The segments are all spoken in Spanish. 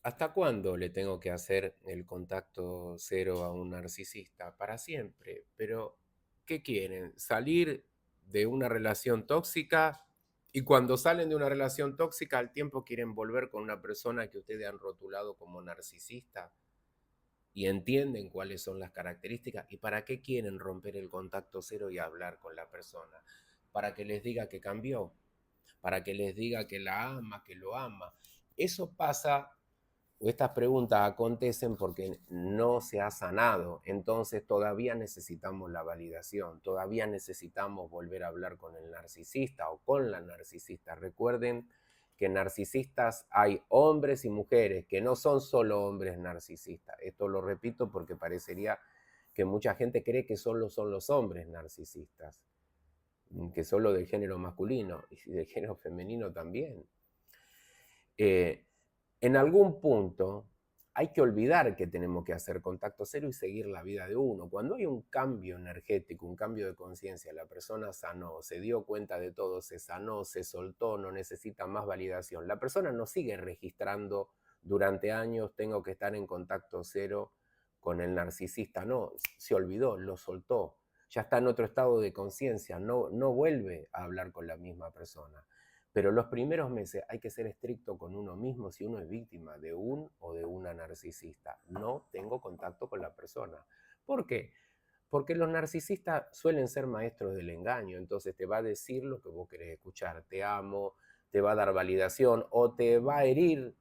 ¿Hasta cuándo le tengo que hacer el contacto cero a un narcisista? Para siempre. Pero, ¿qué quieren? ¿Salir de una relación tóxica? Y cuando salen de una relación tóxica, al tiempo quieren volver con una persona que ustedes han rotulado como narcisista y entienden cuáles son las características. ¿Y para qué quieren romper el contacto cero y hablar con la persona? Para que les diga que cambió, para que les diga que la ama, que lo ama. Eso pasa o estas preguntas acontecen porque no se ha sanado. Entonces todavía necesitamos la validación, todavía necesitamos volver a hablar con el narcisista o con la narcisista. Recuerden que narcisistas hay hombres y mujeres, que no son solo hombres narcisistas. Esto lo repito porque parecería que mucha gente cree que solo son los hombres narcisistas, que solo del género masculino y del género femenino también. Eh, en algún punto hay que olvidar que tenemos que hacer contacto cero y seguir la vida de uno. Cuando hay un cambio energético, un cambio de conciencia, la persona sanó, se dio cuenta de todo, se sanó, se soltó, no necesita más validación. La persona no sigue registrando durante años, tengo que estar en contacto cero con el narcisista. No, se olvidó, lo soltó. Ya está en otro estado de conciencia, no vuelve a hablar con la misma persona. Pero los primeros meses hay que ser estricto con uno mismo si uno es víctima de un o de una narcisista. No tengo contacto con la persona. ¿Por qué? Porque los narcisistas suelen ser maestros del engaño, entonces te va a decir lo que vos querés escuchar, te amo, te va a dar validación o te va a herir,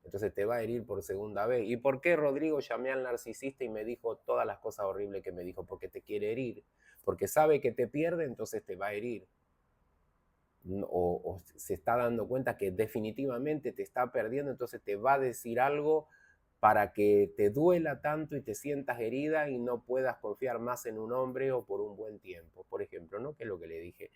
entonces te va a herir por segunda vez. ¿Y por qué Rodrigo llamé al narcisista y me dijo todas las cosas horribles que me dijo? Porque te quiere herir, porque sabe que te pierde, entonces te va a herir o se está dando cuenta que definitivamente te está perdiendo, entonces te va a decir algo para que te duela tanto y te sientas herida y no puedas confiar más en un hombre o por un buen tiempo. Por ejemplo, ¿no? Que es lo que le dije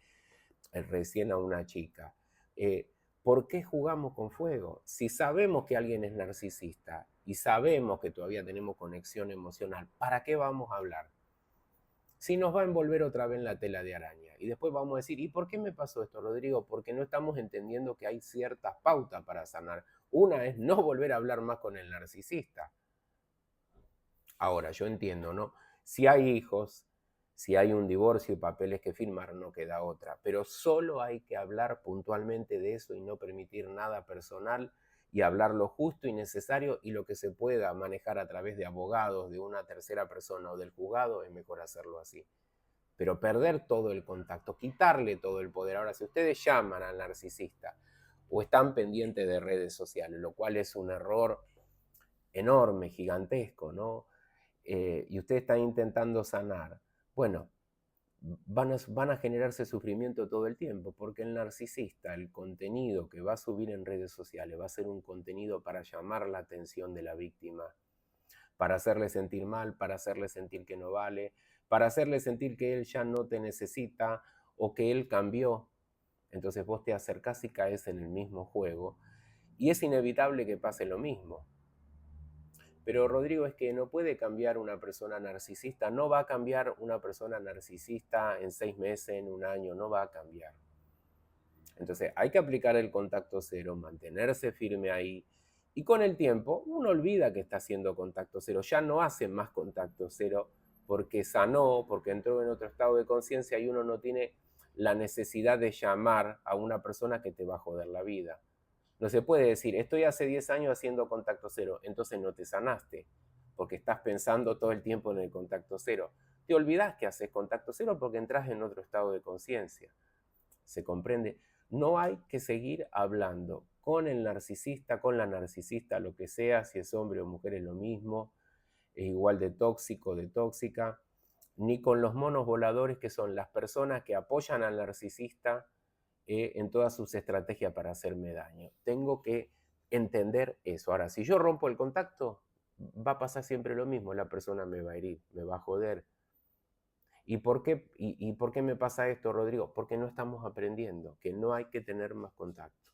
recién a una chica. Eh, ¿Por qué jugamos con fuego? Si sabemos que alguien es narcisista y sabemos que todavía tenemos conexión emocional, ¿para qué vamos a hablar? Si nos va a envolver otra vez en la tela de araña. Y después vamos a decir, ¿y por qué me pasó esto, Rodrigo? Porque no estamos entendiendo que hay ciertas pautas para sanar. Una es no volver a hablar más con el narcisista. Ahora, yo entiendo, ¿no? Si hay hijos, si hay un divorcio y papeles que firmar, no queda otra. Pero solo hay que hablar puntualmente de eso y no permitir nada personal y hablar lo justo y necesario y lo que se pueda manejar a través de abogados, de una tercera persona o del juzgado, es mejor hacerlo así, pero perder todo el contacto, quitarle todo el poder. Ahora, si ustedes llaman al narcisista o están pendientes de redes sociales, lo cual es un error enorme, gigantesco, ¿no? Y ustedes están intentando sanar, bueno, van a generarse sufrimiento todo el tiempo, porque el narcisista, el contenido que va a subir en redes sociales, va a ser un contenido para llamar la atención de la víctima, para hacerle sentir mal, para hacerle sentir que no vale, para hacerle sentir que él ya no te necesita o que él cambió. Entonces vos te acercás y caes en el mismo juego y es inevitable que pase lo mismo. Pero Rodrigo, es que no puede cambiar una persona narcisista, no va a cambiar una persona narcisista en 6 meses, en un año, no va a cambiar. Entonces hay que aplicar el contacto cero, mantenerse firme ahí. Y con el tiempo uno olvida que está haciendo contacto cero, ya no hace más contacto cero porque sanó, porque entró en otro estado de conciencia y uno no tiene la necesidad de llamar a una persona que te va a joder la vida. No se puede decir, estoy hace 10 años haciendo contacto cero, entonces no te sanaste, porque estás pensando todo el tiempo en el contacto cero. Te olvidas que haces contacto cero porque entras en otro estado de conciencia. ¿Se comprende? No hay que seguir hablando con el narcisista, con la narcisista, lo que sea, si es hombre o mujer es lo mismo, es igual de tóxico, de tóxica, ni con los monos voladores que son las personas que apoyan al narcisista en todas sus estrategias para hacerme daño. Tengo que entender eso. Ahora, si yo rompo el contacto, va a pasar siempre lo mismo, la persona me va a herir, me va a joder, ¿y por qué me pasa esto, Rodrigo? Porque no estamos aprendiendo, que no hay que tener más contacto.